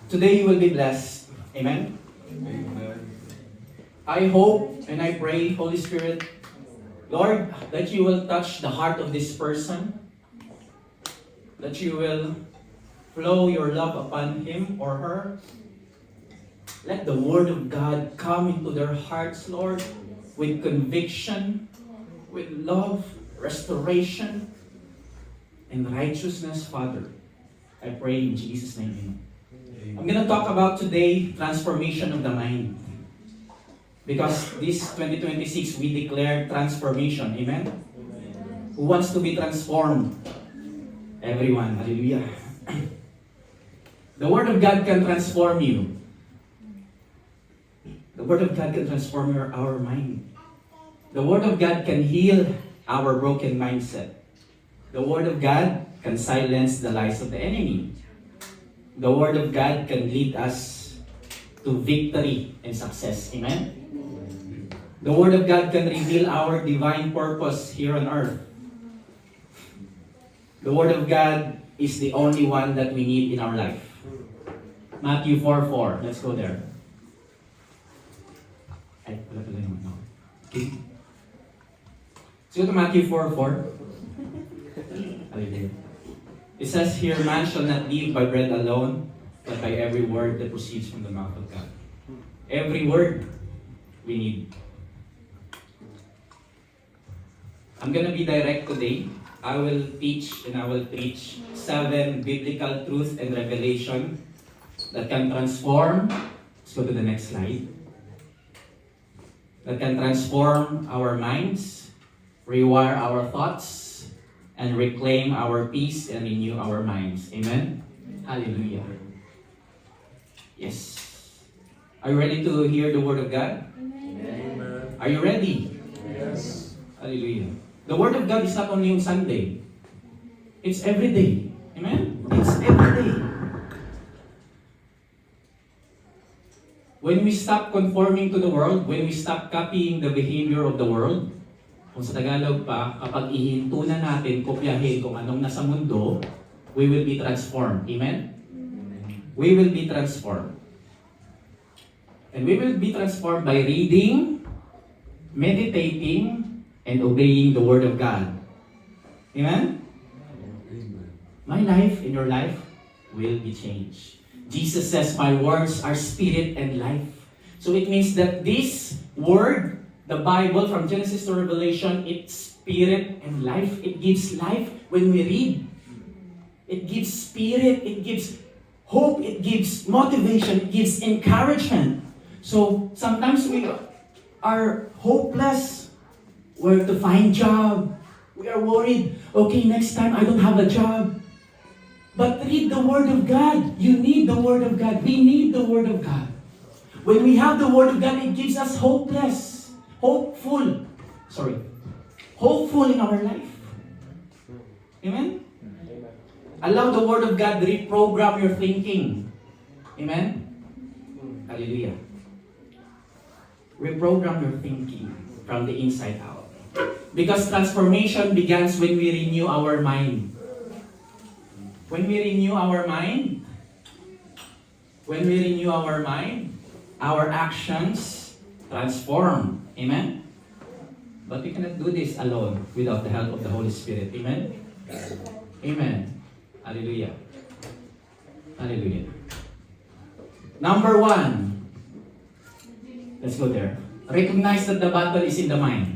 Today you will be blessed. Amen? Amen. I hope and I pray, Holy Spirit, Lord, that you will touch the heart of this person, that you will flow your love upon him or her. Let the Word of God come into their hearts, Lord, with conviction, with love, restoration, and righteousness, Father. I pray in Jesus' name. Amen. I'm going to talk about today transformation of the mind. Because this 2026, we declare transformation. Amen? Amen. Who wants to be transformed? Everyone. Hallelujah. The Word of God can transform you. The Word of God can transform our mind. The Word of God can heal our broken mindset. The Word of God can silence the lies of the enemy. The Word of God can lead us to victory and success. Amen? The Word of God can reveal our divine purpose here on earth. The Word of God is the only one that we need in our life. Matthew 4:4. Let's go there. Ay, wala pala naman ako. Okay. Let's go to Matthew 4:4. Hallelujah. It says here, man shall not live by bread alone, but by every word that proceeds from the mouth of God. Every word we need. I'm gonna be direct today. I will teach and I will preach 7 biblical truths and revelation that can transform. Let's go to the next slide. That can transform our minds, rewire our thoughts, and reclaim our peace and renew our minds. Amen? Hallelujah. Yes. Are you ready to hear the Word of God? Amen. Are you ready? Yes. Hallelujah. The Word of God is not only on Sunday. It's every day. Amen? It's every day. When we stop conforming to the world, when we stop copying the behavior of the world, kung sa Tagalog pa, kapag ihinto na natin, kopyahin kung anong nasa mundo, we will be transformed. Amen? We will be transformed. And we will be transformed by reading, meditating, and obeying the Word of God. Amen? Amen. My life and your life will be changed. Jesus says, my words are spirit and life. So it means that this Word, the Bible, from Genesis to Revelation, it's spirit and life. It gives life when we read. It gives spirit, it gives hope, it gives motivation, it gives encouragement. So sometimes we are hopeless. Where to find job? We are worried. Okay, next time I don't have a job. But read the Word of God. You need the Word of God. We need the Word of God. When we have the Word of God, it gives us hopeful in our life. Amen? Allow the Word of God to reprogram your thinking. Amen? Hallelujah. Reprogram your thinking from the inside out. Because transformation begins when we renew our mind. When we renew our mind, our actions transform. Amen? But we cannot do this alone without the help of the Holy Spirit. Amen? Amen. Hallelujah. Hallelujah. Number 1. Let's go there. Recognize that the battle is in the mind.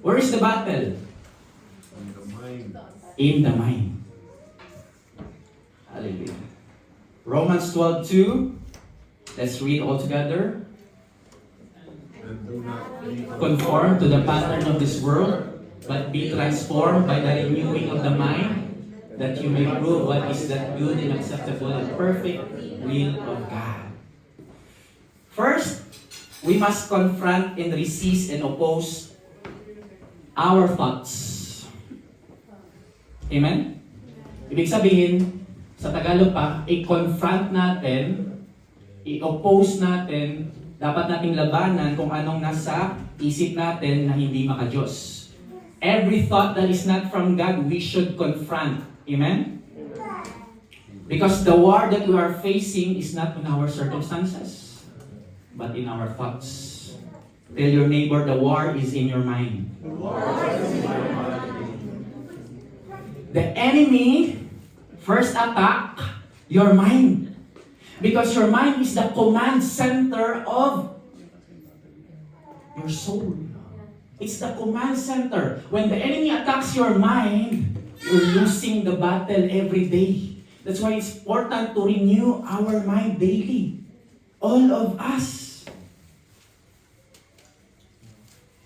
Where is the battle? In the mind. In the mind. Hallelujah. Romans 12:2. Let's read all together. And do not be Conform to the pattern of this world, but be transformed by the renewing of the mind, that you may prove what is that good and acceptable and perfect will of God. First, we must confront and resist and oppose our thoughts. Amen? Ibig sabihin, sa Tagalog pa, i-confront natin, i-oppose natin, dapat nating labanan kung anong nasa isip natin na hindi maka-Diyos. Every thought that is not from God, we should confront. Amen? Because the war that we are facing is not in our circumstances, but in our thoughts. Tell your neighbor, the war is in your mind. The enemy first attack your mind. Because your mind is the command center of your soul. It's the command center. When the enemy attacks your mind, you're losing the battle every day. That's why it's important to renew our mind daily. All of us.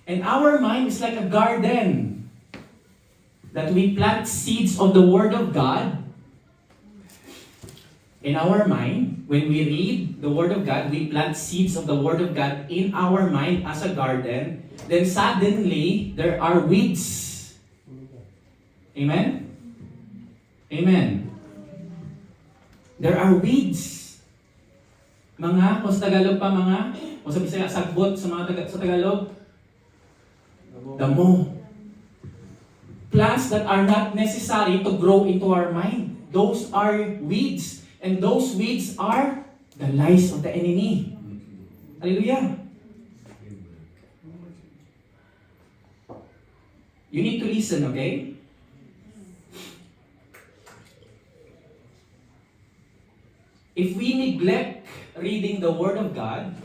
And our mind is like a garden that we plant seeds of the Word of God. In our mind, when we read the Word of God, we plant seeds of the Word of God in our mind as a garden. Then suddenly, there are weeds. Amen? Amen. There are weeds. Mga, kung sa Tagalog pa mga, kung sa Bisaya, sagbot sa mga sa Tagalog, damo. Plants that are not necessary to grow into our mind. Those are weeds. And those weeds are the lies of the enemy. Hallelujah. You need to listen, okay? If we neglect reading the Word of God,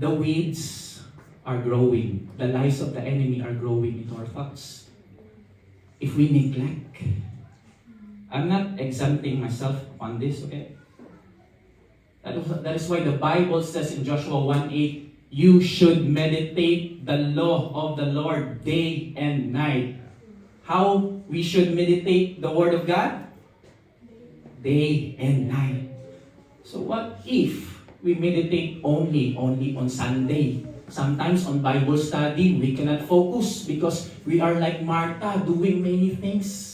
the weeds are growing. The lies of the enemy are growing into our thoughts. If we neglect, I'm not exempting myself on this, okay? That is why the Bible says in Joshua 1:8, you should meditate the law of the Lord day and night. How we should meditate the Word of God? Day and night. So what if we meditate only on Sunday? Sometimes on Bible study, we cannot focus because we are like Martha doing many things.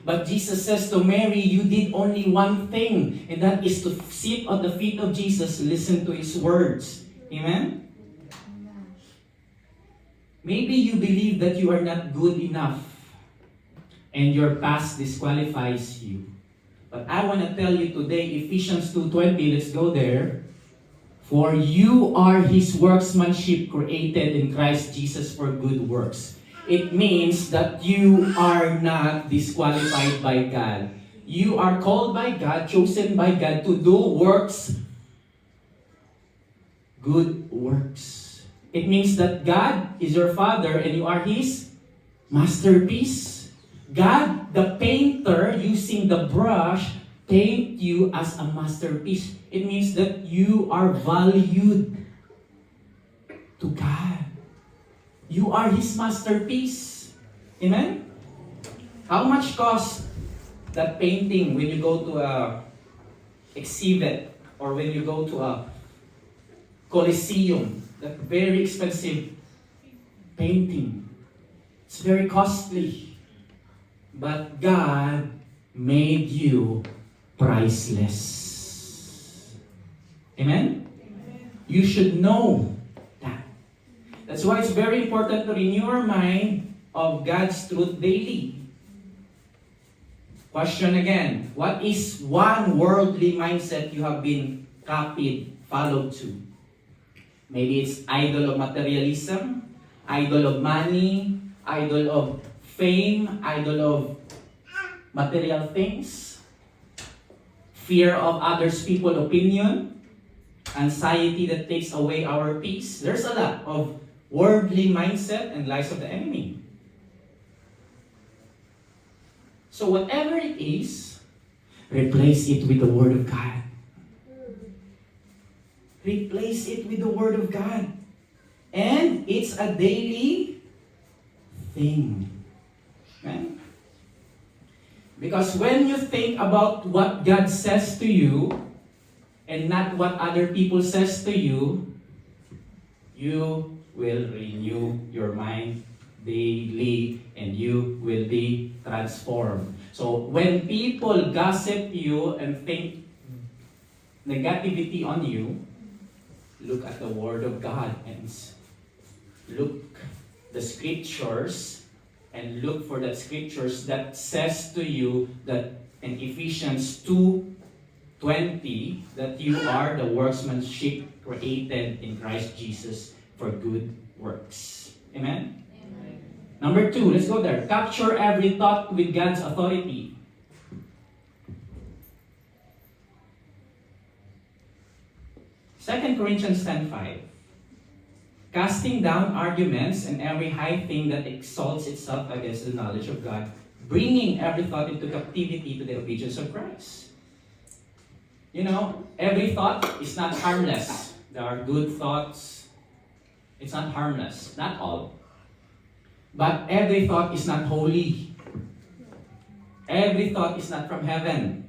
But Jesus says to Mary, you did only one thing, and that is to sit at the feet of Jesus, listen to His words. Amen? Maybe you believe that you are not good enough, and your past disqualifies you. But I want to tell you today, Ephesians 2:20, let's go there. For you are His workmanship created in Christ Jesus for good works. It means that you are not disqualified by God. You are called by God, chosen by God to do works, good works. It means that God is your Father and you are His masterpiece. God, the painter, using the brush, paint you as a masterpiece. It means that you are valued to God. You are His masterpiece. Amen? How much cost that painting when you go to a exhibit or when you go to a Colosseum? That very expensive painting. It's very costly. But God made you priceless. Amen? You should know that. That's why it's very important to renew our mind of God's truth daily. Question again, what is one worldly mindset you have been copied, followed to? Maybe it's idol of materialism, idol of money, idol of fame, idol of material things, fear of others people's opinion, anxiety that takes away our peace. There's a lot of worldly mindset and lies of the enemy. So whatever it is, replace it with the Word of God. Replace it with the Word of God. And it's a daily thing. Right? Because when you think about what God says to you and not what other people says to you, you will renew your mind daily and you will be transformed. So when people gossip you and think negativity on you, look at the Word of God and look the scriptures and look for the scriptures that says to you that in Ephesians 2:20 that you are the workmanship created in Christ Jesus for good works. Amen? Number 2, let's go there. Capture every thought with God's authority. 2 Corinthians 10:5. Casting down arguments and every high thing that exalts itself against the knowledge of God, bringing every thought into captivity to the obedience of Christ. You know, every thought is not harmless. There are good thoughts. It's not harmless. Not all. But every thought is not holy. Every thought is not from heaven.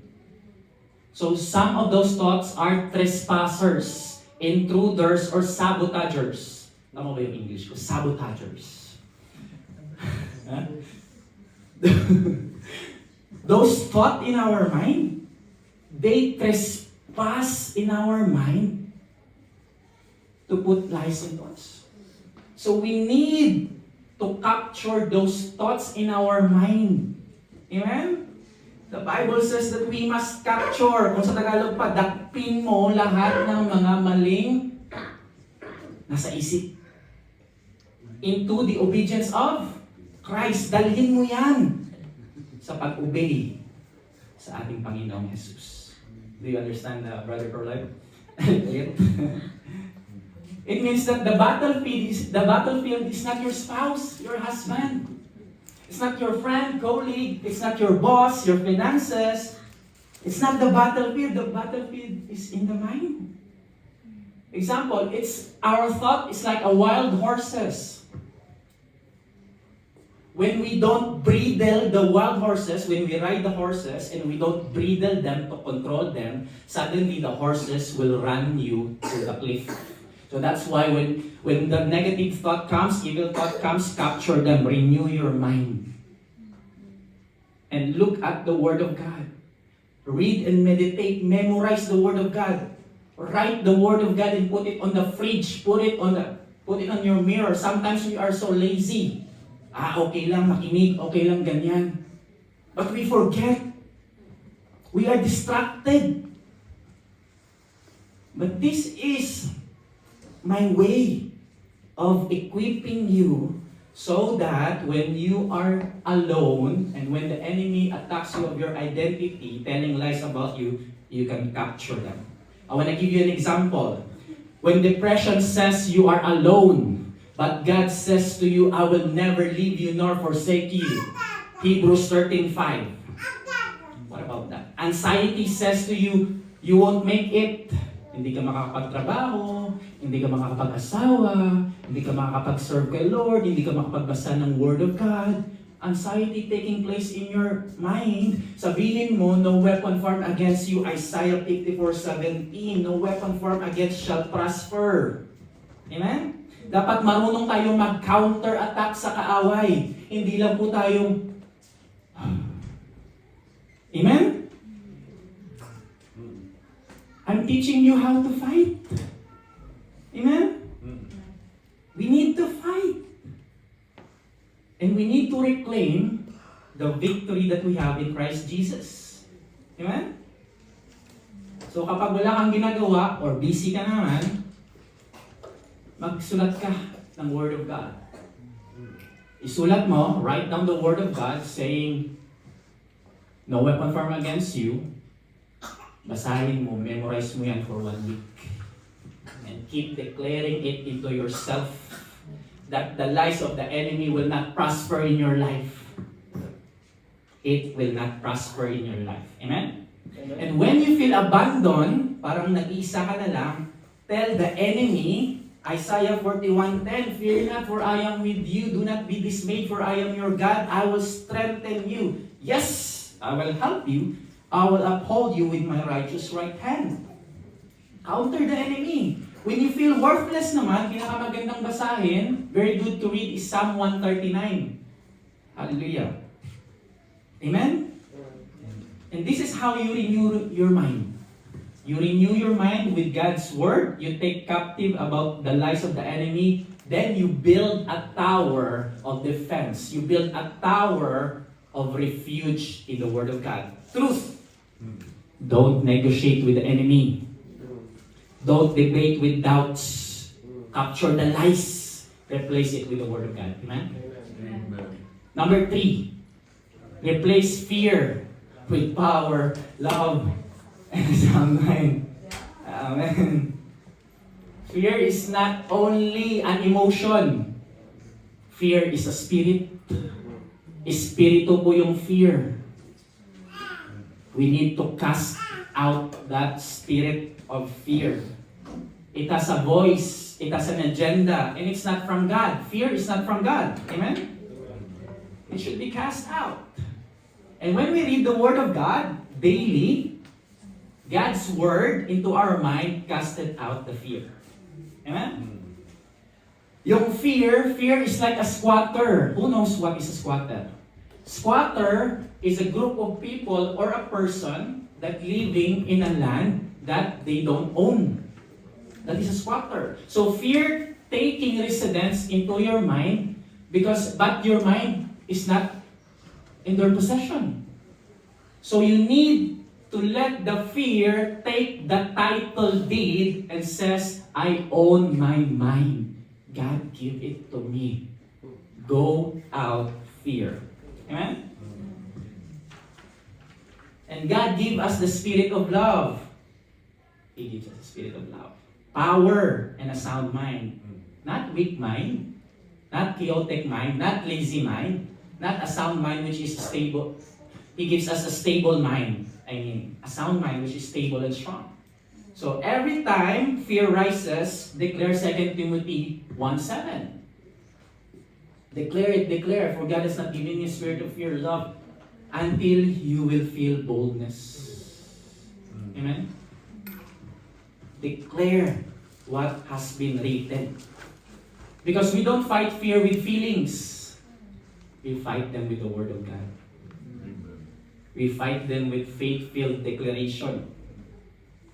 So some of those thoughts are trespassers, intruders, or sabotagers. Tama ba yung English ko? Sabotagers. Those thoughts in our mind, they trespass in our mind to put lies into us. So we need to capture those thoughts in our mind. Amen? The Bible says that we must capture, kung sa Tagalog pa, dakpin mo lahat ng mga maling nasa isip into the obedience of Christ. Dalhin mo yan sa pag-obey sa ating Panginoong Jesus. Do you understand, Brother Corlive? It means that the battlefield is not your spouse, your husband. It's not your friend, colleague. It's not your boss, your finances. It's not the battlefield. The battlefield is in the mind. Example, it's our thought is like a wild horses. When we don't bridle the wild horses, when we ride the horses and we don't bridle them to control them, suddenly the horses will run you to the cliff. So that's why when the negative thought comes, evil thought comes, capture them, renew your mind. And look at the Word of God. Read and meditate, memorize the Word of God. Write the Word of God and put it on the fridge, put it on your mirror. Sometimes we are so lazy. Okay lang makinig, okay lang ganyan. But we forget. We are distracted. But this is my way of equipping you so that when you are alone and when the enemy attacks you of your identity, telling lies about you, you can capture them. I want to give you an example. When depression says you are alone, but God says to you, I will never leave you nor forsake you. Hebrews 13:5. What about that? Anxiety says to you, you won't make it. Hindi ka makakapagtrabaho, hindi ka makakapag-asawa, hindi ka makakapag-serve kay Lord, hindi ka makapagbasa ng Word of God. Anxiety taking place in your mind. Sabihin mo, no weapon formed against you, Isaiah 54:17, no weapon formed against shall prosper. Amen? Dapat marunong tayong mag-counter-attack sa kaaway. Hindi lang po tayong Amen? I'm teaching you how to fight. Amen? We need to fight. And we need to reclaim the victory that we have in Christ Jesus. Amen? So kapag wala kang ginagawa or busy ka naman, magsulat ka ng Word of God. Isulat mo, write down the Word of God saying, no weapon formed against you. Basahin mo, memorize mo yan for 1 week. And keep declaring it into yourself that the lies of the enemy will not prosper in your life. It will not prosper in your life. Amen? And when you feel abandoned, parang nag-iisa ka na lang, tell the enemy, Isaiah 41:10, fear not, for I am with you. Do not be dismayed, for I am your God. I will strengthen you. Yes, I will help you. I will uphold you with my righteous right hand. Counter the enemy. When you feel worthless naman, pinakamagandang basahin, very good to read is Psalm 139. Hallelujah. Amen? And this is how you renew your mind. You renew your mind with God's Word. You take captive about the lies of the enemy. then you build a tower of defense. You build a tower of refuge in the Word of God. Truth. Don't negotiate with the enemy. Don't debate with doubts. Capture the lies. Replace it with the Word of God. Amen? Amen. Number 3, replace fear with power, love, and sound mind. Amen. Fear is not only an emotion. Fear is a spirit. Espiritu po yung fear. We need to cast out that spirit of fear. It has a voice, it has an agenda, and it's not from God. Fear is not from God. Amen? It should be cast out. And when we read the Word of God daily, God's Word into our mind casted out the fear. Amen? Yung fear is like a squatter. Who knows what is a squatter? Squatter is a group of people or a person that living in a land that they don't own. That is a squatter. So fear taking residence into your mind but your mind is not in their possession. So you need to let the fear take the title deed and says, I own my mind. God give it to me. Go out fear. Amen? And God give us the spirit of love. He gives us the spirit of love. Power and a sound mind. Not weak mind. Not chaotic mind. Not lazy mind. Not a sound mind which is stable. He gives us a stable mind. A sound mind which is stable and strong. So every time fear rises, declare 2 Timothy 1:7. Declare, for God has not given you a spirit of fear, love, until you will feel boldness. Amen? Declare what has been written. Because we don't fight fear with feelings. We fight them with the Word of God. We fight them with faith-filled declaration.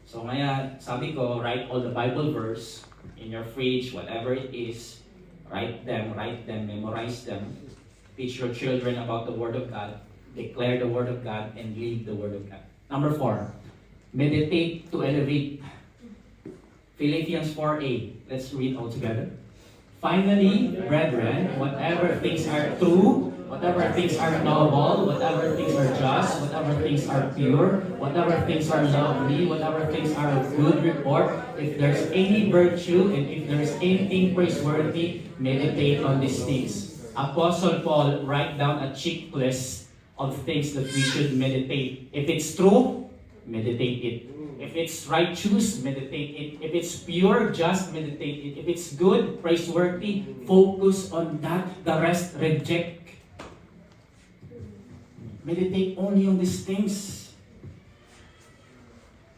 So kaya sabi ko, write all the Bible verse in your fridge, whatever it is. Write them, memorize them. Teach your children about the Word of God. Declare the Word of God and live the Word of God. Number 4, meditate to elevate. Philippians 4:8. Let's read all together. Finally, brethren, whatever things are true, whatever things are noble, whatever things are just, whatever things are pure, whatever things are lovely, whatever things are of good report, if there's any virtue and if there's anything praiseworthy, meditate on these things. Apostle Paul write down a checklist of things that we should meditate. If it's true, meditate it. If it's righteous, meditate it. If it's pure, just meditate it. If it's good, praiseworthy, focus on that. The rest, reject. Meditate only on these things.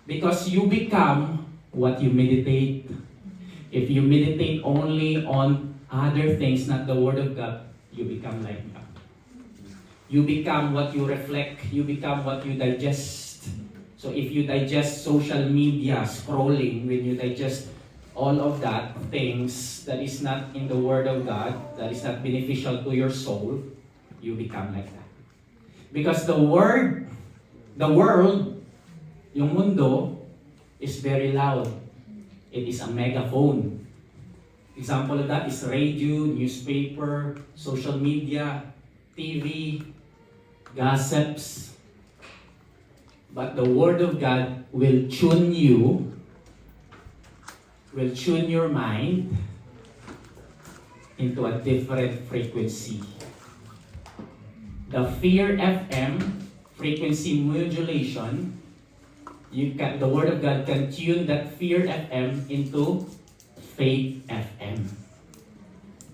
Because you become what you meditate. If you meditate only on other things, not the Word of God, you become like God. You become what you reflect. You become what you digest. So if you digest social media, scrolling, when you digest all of that things that is not in the Word of God, that is not beneficial to your soul, you become like that. Because the world, yung mundo, is very loud. It is a megaphone. Example of that is radio, newspaper, social media, TV, gossips. But the Word of God will tune you, will tune your mind into a different frequency. The Fear FM frequency modulation, the Word of God can tune that Fear FM into Faith FM.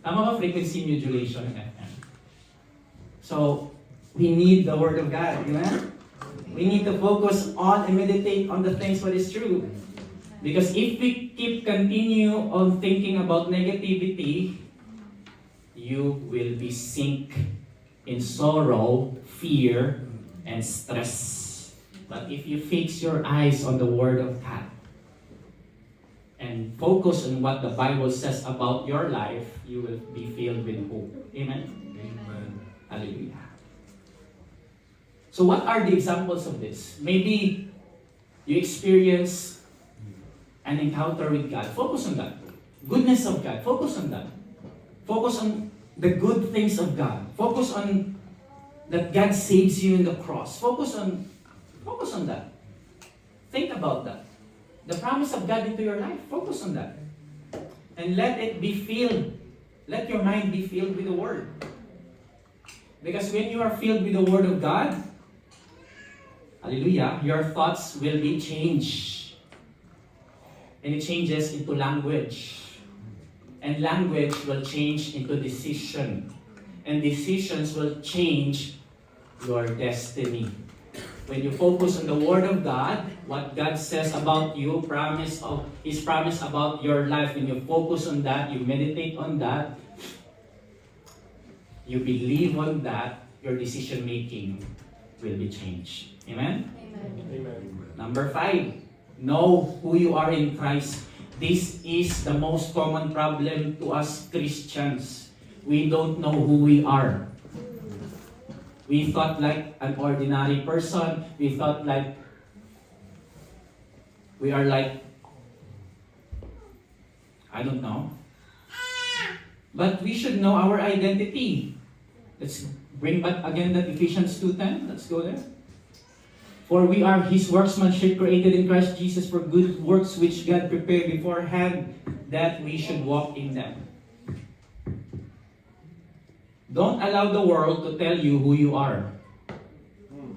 Tama ba frequency modulation FM? So, we need the Word of God, amen? We need to focus on and meditate on the things what is true. Because if we continue on thinking about negativity, you will be sink in sorrow, fear, and stress. But if you fix your eyes on the Word of God and and focus on what the Bible says about your life, you will be filled with hope. Amen? Amen. Hallelujah. So what are the examples of this? Maybe you experience an encounter with God. Focus on that. Goodness of God. Focus on that. Focus on the good things of God. Focus on that God saves you in the cross. Focus on that. Think about that. The promise of God into your life. Focus on that. And let it be filled. Let your mind be filled with the Word. Because when you are filled with the Word of God, hallelujah, your thoughts will be changed. And it changes into language. And language will change into decision. And decisions will change your destiny. When you focus on the Word of God, what God says about you, His promise about your life, when you focus on that, you meditate on that, you believe on that, your decision making will be changed. Amen? Amen. Number 5, know who you are in Christ. This is the most common problem to us Christians. We don't know who we are. We thought like an ordinary person. We thought like we are like, I don't know. But we should know our identity. Let's bring back again that Ephesians 2:10. Let's go there. For we are His workmanship created in Christ Jesus for good works which God prepared beforehand that we should walk in them. Don't allow the world to tell you who you are.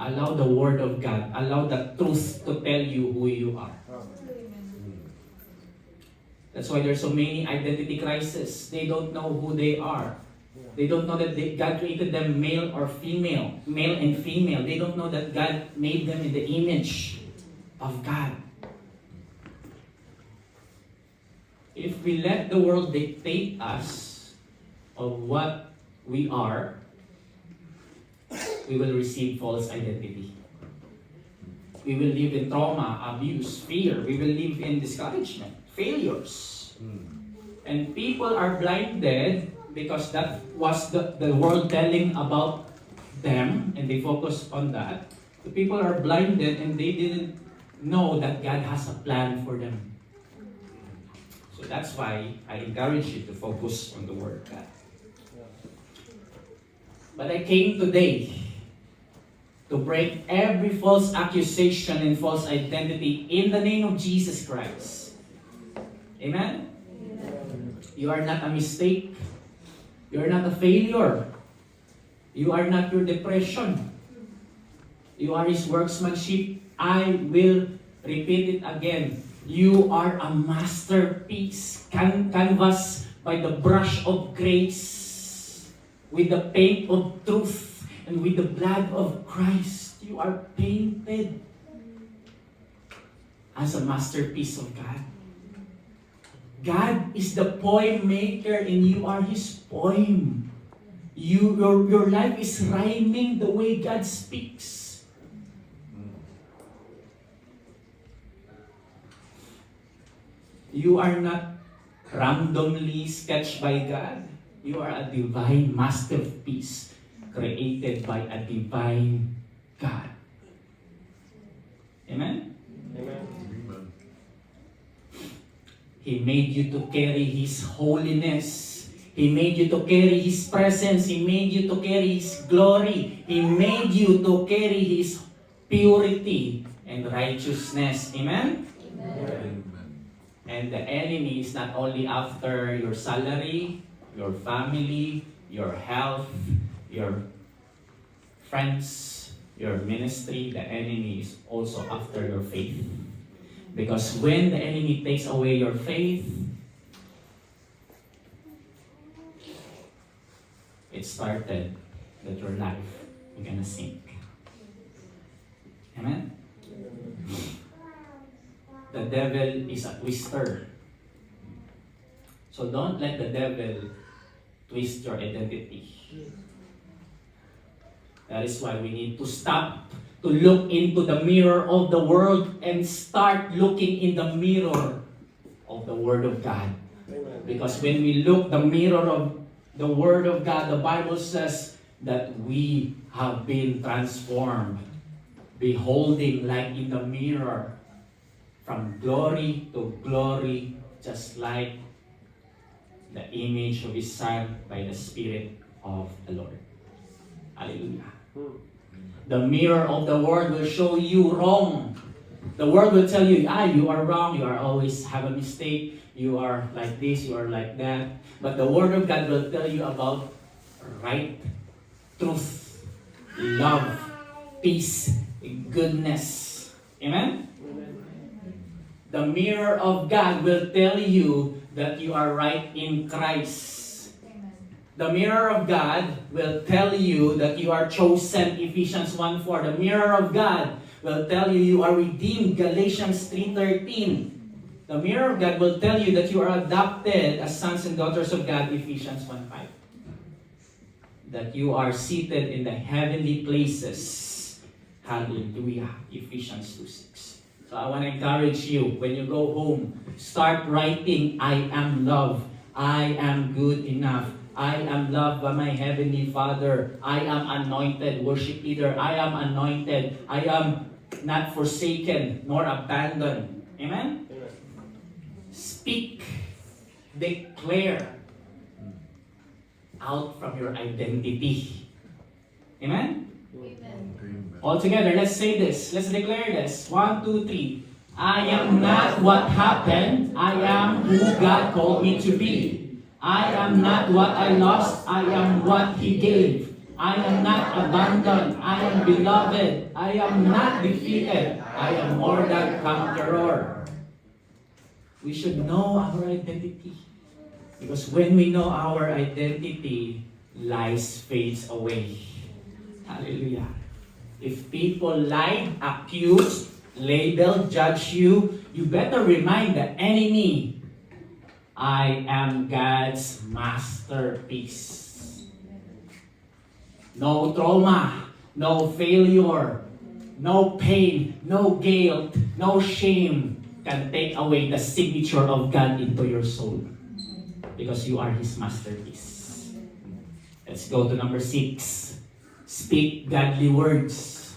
Allow the Word of God. Allow the truth to tell you who you are. That's why there's so many identity crises. They don't know who they are. They don't know that God created them male or female, male and female. They don't know that God made them in the image of God. If we let the world dictate us of what we are, we will receive false identity. We will live in trauma, abuse, fear. We will live in discouragement, failures. And people are blinded because that was the world telling about them, and they focus on that. The people are blinded and they didn't know that God has a plan for them. So that's why I encourage you to focus on the Word of God. But I came today to break every false accusation and false identity in the name of Jesus Christ. Amen? You are not a mistake. You are not a failure. You are not your depression. You are His workmanship. I will repeat it again. You are a masterpiece, canvas by the brush of grace, with the paint of truth, and with the blood of Christ. You are painted as a masterpiece of God. God is the poem maker and you are His poem. Your life is rhyming the way God speaks. You are not randomly sketched by God. You are a divine masterpiece created by a divine God. Amen? Amen. Amen. He made you to carry His holiness. He made you to carry His presence. He made you to carry His glory. He made you to carry His purity and righteousness. Amen? Amen. And the enemy is not only after your salary, your family, your health, your friends, your ministry. The enemy is also after your faith. Because when the enemy takes away your faith, it started that your life is gonna sink. Amen? The devil is a twister. So don't let the devil twist your identity. That is why we need to stop to look into the mirror of the world and start looking in the mirror of the Word of God. Because when we look the mirror of the Word of God, the Bible says that we have been transformed, beholding like in the mirror, from glory to glory, just like the image of His Son by the Spirit of the Lord. Hallelujah. The mirror of the Word will show you wrong. The Word will tell you, you are wrong, you are always have a mistake, you are like this, you are like that. But the Word of God will tell you about right, truth, love, peace, goodness. Amen? The mirror of God will tell you that you are right in Christ. The mirror of God will tell you that you are chosen, Ephesians 1:4. The mirror of God will tell you you are redeemed, Galatians 3:13. The mirror of God will tell you that you are adopted as sons and daughters of God, Ephesians 1:5. That you are seated in the heavenly places, hallelujah, Ephesians 2:6. So I want to encourage you, when you go home, start writing, I am loved, I am good enough, I am loved by my Heavenly Father. I am anointed. Worship leader, I am anointed. I am not forsaken nor abandoned. Amen? Speak, declare out from your identity. Amen? Amen. All together, let's say this. Let's declare this. 1, 2, 3. I am not what happened. I am who God called me to be. I am not what I lost, I am what He gave. I am not abandoned, I am beloved. I am not defeated, I am more than conqueror. We should know our identity. Because when we know our identity, lies fades away. Hallelujah. If people lie, accuse, label, judge you, you better remind the enemy, I am God's masterpiece. No trauma, no failure, no pain, no guilt, no shame can take away the signature of God into your soul. Because you are His masterpiece. Let's go to number 6. Speak godly words.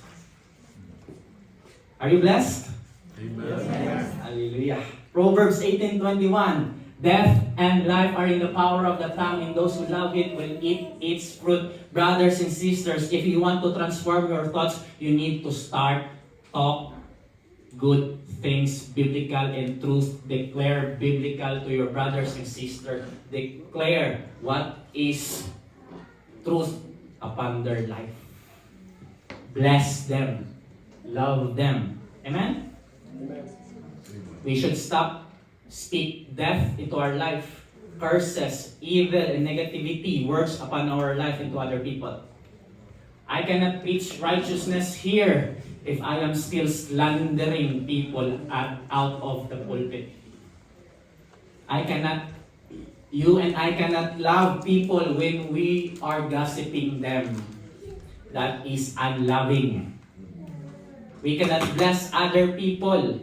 Are you blessed? Amen. Hallelujah. Proverbs 18:21. Death and life are in the power of the tongue, and those who love it will eat its fruit. Brothers and sisters, if you want to transform your thoughts, you need to start talk good things, biblical and truth. Declare biblical to your brothers and sisters. Declare what is truth upon their life. Bless them. Love them. Amen? We should stop speak death into our life, curses, evil, and negativity, words upon our life into other people. I cannot preach righteousness here if I am still slandering people out of the pulpit. You and I cannot love people when we are gossiping them. That is unloving. We cannot bless other people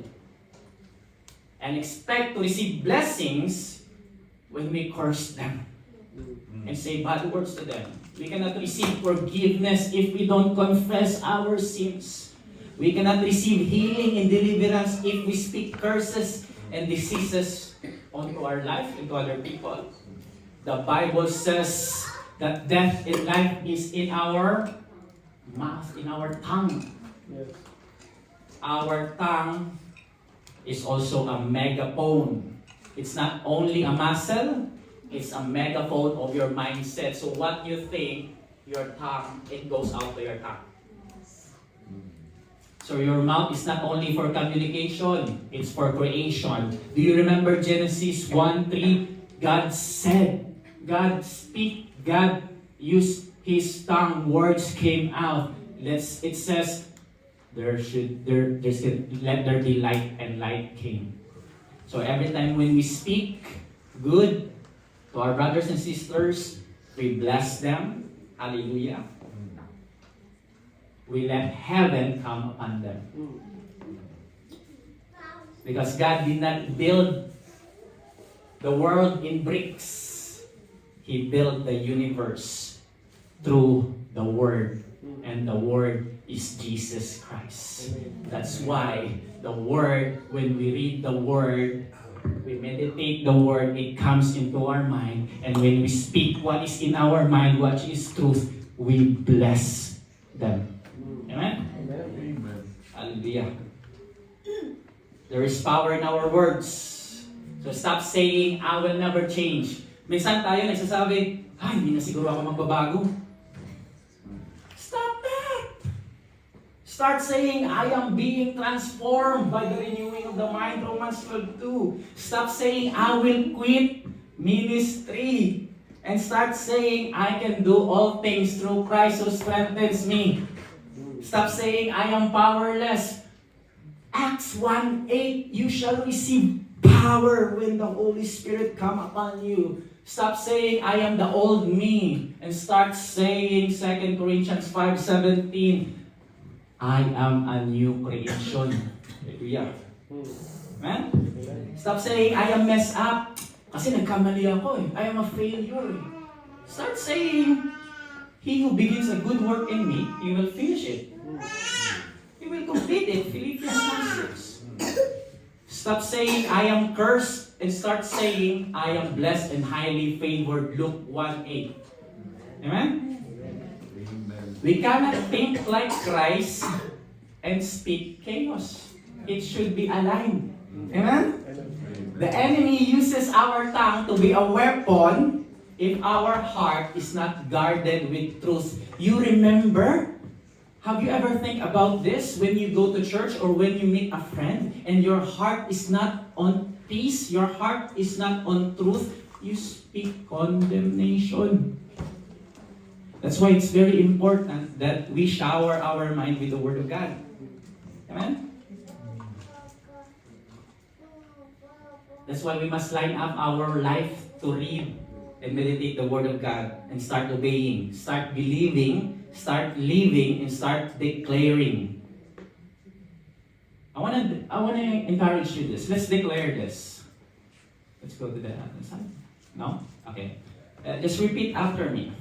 and expect to receive blessings when we curse them and say bad words to them. We cannot receive forgiveness if we don't confess our sins. We cannot receive healing and deliverance if we speak curses and diseases onto our life and to other people. The Bible says that death and life is in our mouth, in our tongue. Our tongue is also a megaphone. It's not only a muscle, it's a megaphone of your mindset. So what you think, your tongue, it goes out to your tongue. So your mouth is not only for communication, it's for creation. Do you remember Genesis 1:3? God said, God speak, God used His tongue, words came out. It says, let there be light, and light came. So every time when we speak good to our brothers and sisters, we bless them. Hallelujah. We let heaven come upon them. Because God did not build the world in bricks. He built the universe through the Word. And the Word is Jesus Christ. That's why the Word, when we read the Word, we meditate the Word, it comes into our mind. And when we speak what is in our mind, what is truth, we bless them. Amen? Amen. Hallelujah. There is power in our words. So stop saying, I will never change. Minsan tayo nagsasabi, hindi na siguro ako magbabago. Stop that! Start saying, I am being transformed by the renewing of the mind, Romans 12:2. Stop saying, I will quit ministry. And start saying, I can do all things through Christ who strengthens me. Stop saying, I am powerless. Acts 1:8, you shall receive power when the Holy Spirit come upon you. Stop saying, I am the old me. And start saying, 2 Corinthians 5:17, I am a new creation. Hallelujah. Amen? Stop saying, I am messed up. Kasi nagkamali ako eh. I am a failure. Start saying, he who begins a good work in me, he will finish it. He will complete it. Philippians 1:6. Stop saying, I am cursed, and start saying, I am blessed and highly favored. Luke 1:8. Amen? Amen. We cannot think like Christ and speak chaos. It should be aligned. Amen? The enemy uses our tongue to be a weapon if our heart is not guarded with truth. You remember? Have you ever think about this when you go to church or when you meet a friend and your heart is not on peace, your heart is not on truth, you speak condemnation. That's why it's very important that we shower our mind with the Word of God. Amen? That's why we must line up our life to read and meditate the Word of God and start obeying, start believing, start living, and start declaring. I wanna encourage you this. Let's declare this. Let's go to the other side. No? Okay. Just repeat after me.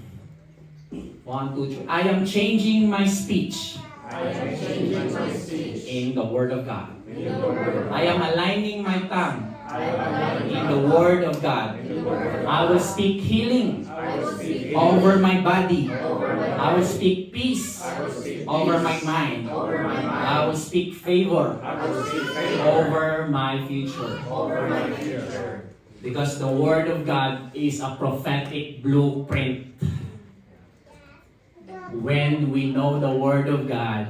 1, 2, 3. I am changing my speech. I am changing my speech In the Word of God. in the Word of God. I am aligning my tongue I am aligning in the Word of God. in the Word of I will speak healing I will speak over my body. over my I will speak peace I will speak over peace my mind. over my mind. I will speak favor I will speak favor over my future. over my future. Because the Word of God is a prophetic blueprint. When we know the Word of God,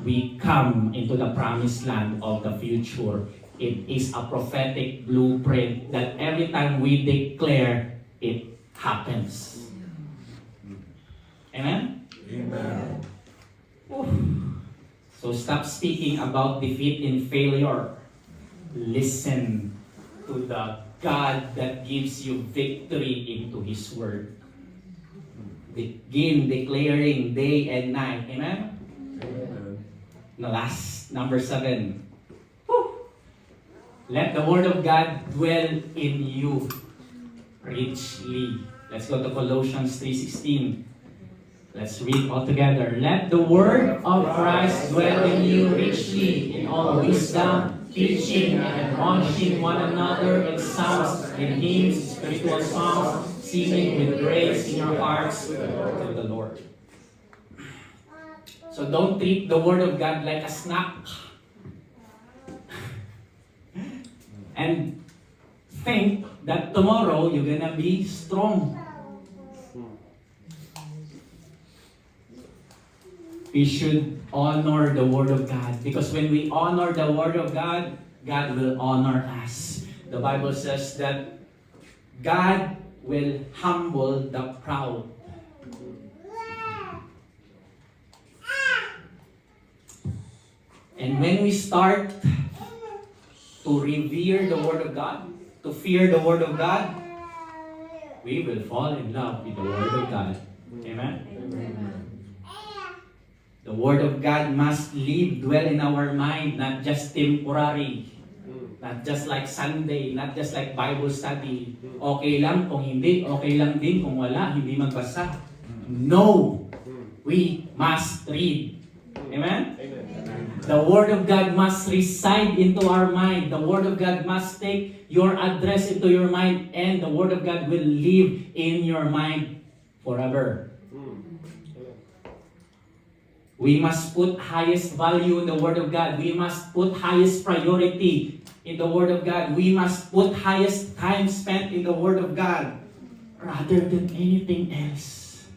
we come into the promised land of the future. It is a prophetic blueprint that every time we declare, it happens. Amen? Amen. Oof. So stop speaking about defeat and failure. Listen to the God that gives you victory into His Word. Begin declaring day and night. Amen? Amen. The last, number 7. Woo! Let the Word of God dwell in you richly. Let's go to Colossians 3:16. Let's read all together. Let the Word of Christ dwell in you richly in all wisdom, teaching and admonishing one another in psalms and hymns, spiritual songs, singing with grace in your hearts to the Lord. So don't treat the Word of God like a snack. And think that tomorrow you're gonna be strong. We should honor the Word of God, because when we honor the Word of God, God will honor us. The Bible says that God will humble the proud. And when we start to revere the Word of God, to fear the Word of God, we will fall in love with the Word of God. Amen? The Word of God must live, dwell in our mind, not just temporary. Not just like Sunday, not just like Bible study. Okay lang kung hindi, okay lang din kung wala, hindi magbasa. No! We must read. Amen? The Word of God must reside into our mind. The Word of God must take your address into your mind, and the Word of God will live in your mind forever. We must put highest value in the Word of God. We must put highest priority in the Word of God. We must put highest time spent in the Word of God rather than anything else.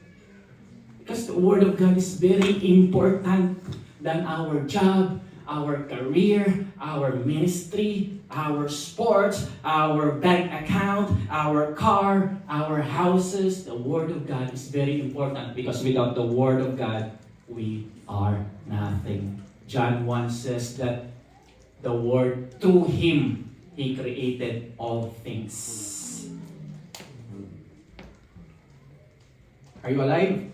Because the Word of God is very important than our job, our career, our ministry, our sports, our bank account, our car, our houses. The Word of God is very important because without the Word of God, we are nothing. John 1 says that the Word, through Him, He created all things. Are you alive?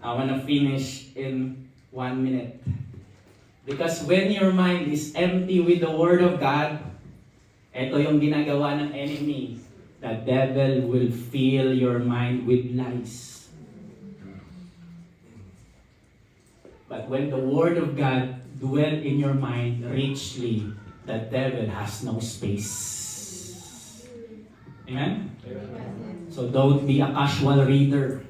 I want to finish in 1 minute. Because when your mind is empty with the Word of God, ito yung ginagawa ng enemy. The devil will fill your mind with lies. But when the Word of God dwell in your mind richly, the devil has no space. Amen? So don't be a casual reader.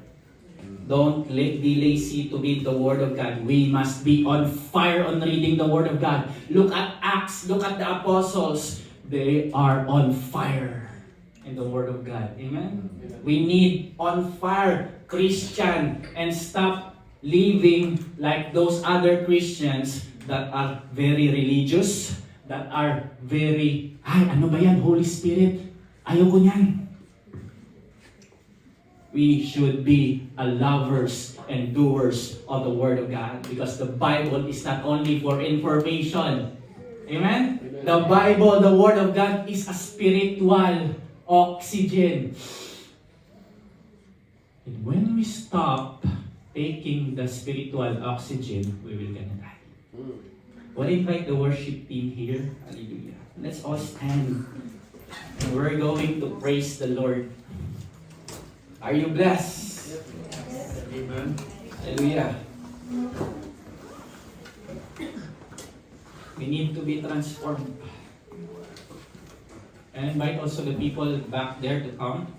Don't be lazy to read the Word of God. We must be on fire on reading the Word of God. Look at Acts. Look at the apostles. They are on fire in the Word of God. Amen? We need on fire Christian and stop living like those other Christians that are very religious, that are very, ano ba yan, Holy Spirit? Ayoko niyan. We should be a lovers and doers of the Word of God because the Bible is not only for information. Amen? The Bible, the Word of God is a spiritual oxygen. And when we stop taking the spiritual oxygen, we will gonna die. I want to invite the worship team here. Hallelujah. Let's all stand. And we're going to praise the Lord. Are you blessed? Amen. Hallelujah. We need to be transformed. And invite also the people back there to come.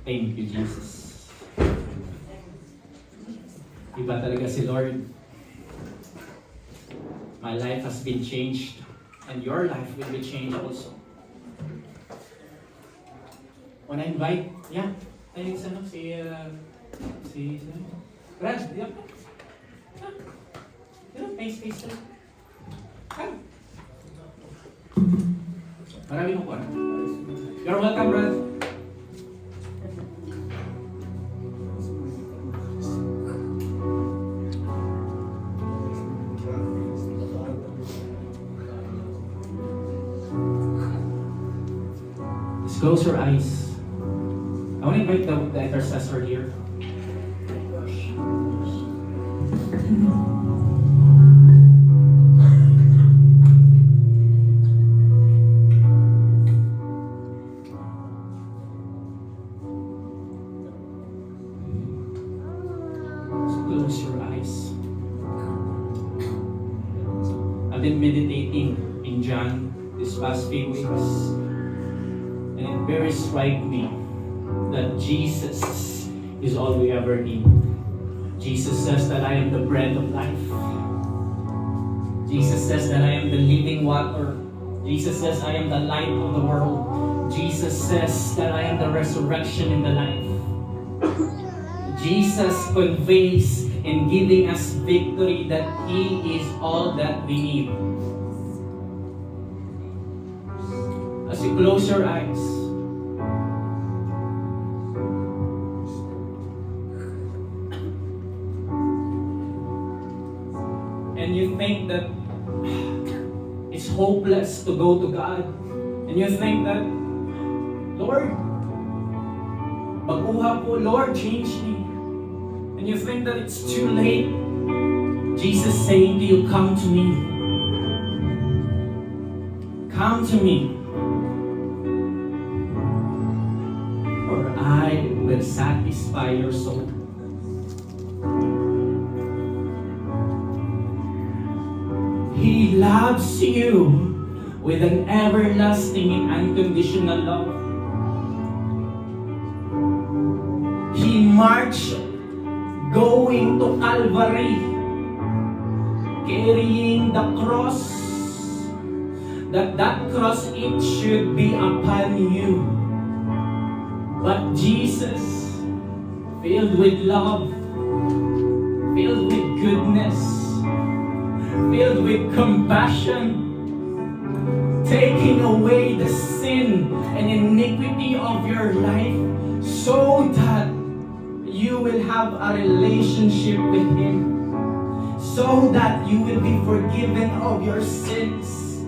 Thank you, Jesus. Iba talaga si Lord. My life has been changed. And your life will be changed also. When I invite, tayo si Brad, face. Come. Marami mo po. You're welcome, Brad. Close your eyes. I want to invite the intercessor here. Close your eyes. I've been meditating in John this past few weeks. And it very strike me that Jesus is all we ever need. Jesus says that I am the bread of life. Jesus says that I am the living water. Jesus says I am the light of the world. Jesus says that I am the resurrection and the life. Jesus conveys in giving us victory that He is all that we need. As you close your eyes, and you think that it's hopeless to go to God, and you think that, Lord, baguhan ko, Lord, change me. when you think that it's too late, Jesus saying to you, come to me. Come to me. For I will satisfy your soul. He loves you with an everlasting and unconditional love. He marched going to Calvary, carrying the cross, that cross it should be upon you. But Jesus, filled with love, filled with goodness, filled with compassion, taking away the sin and iniquity of your life so that you will have a relationship with Him, so that you will be forgiven of your sins.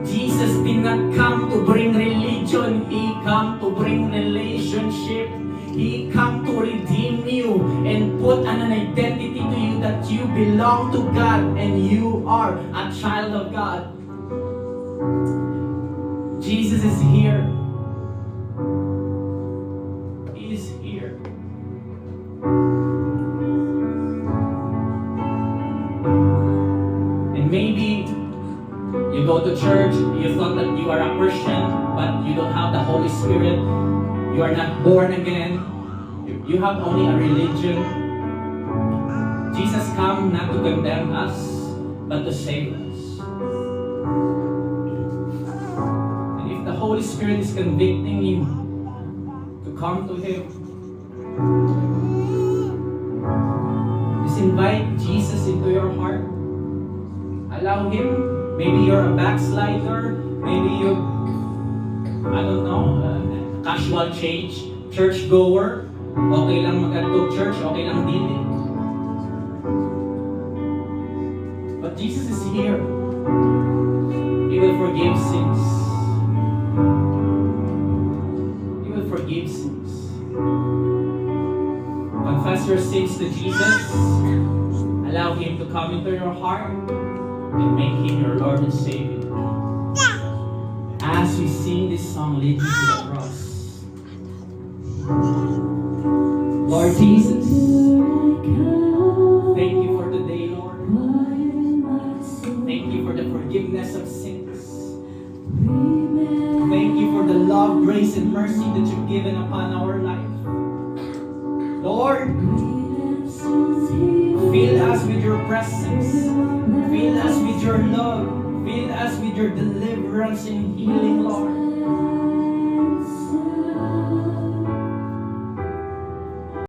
Jesus did not come to bring religion, He came to bring relationship. He came to redeem you and put an identity to you that you belong to God and you are a child of God. Jesus is here. He is here. And maybe you go to church, you thought that you are a Christian, but you don't have the Holy Spirit. You are not born again. You have only a religion. Jesus came not to condemn us, but to save us. And if the Holy Spirit is convicting you to come to Him, just invite Jesus into your heart. Allow Him. Maybe you're a backslider. Maybe you, I don't know, casual change, church goer. Okay lang mag-attend church, okay lang dili. But Jesus is here. He will forgive sins. He will forgive sins. Confess your sins to Jesus. Allow Him to come into your heart and make Him your Lord and Savior. As we sing this song, lead me to the cross. Lord Jesus, thank you for today, Lord. Thank you for the forgiveness of sins. Thank you for the love, grace, and mercy that you've given upon our life. Lord, fill us with your presence. Fill us with your love. Fill us with your deliverance and healing, Lord.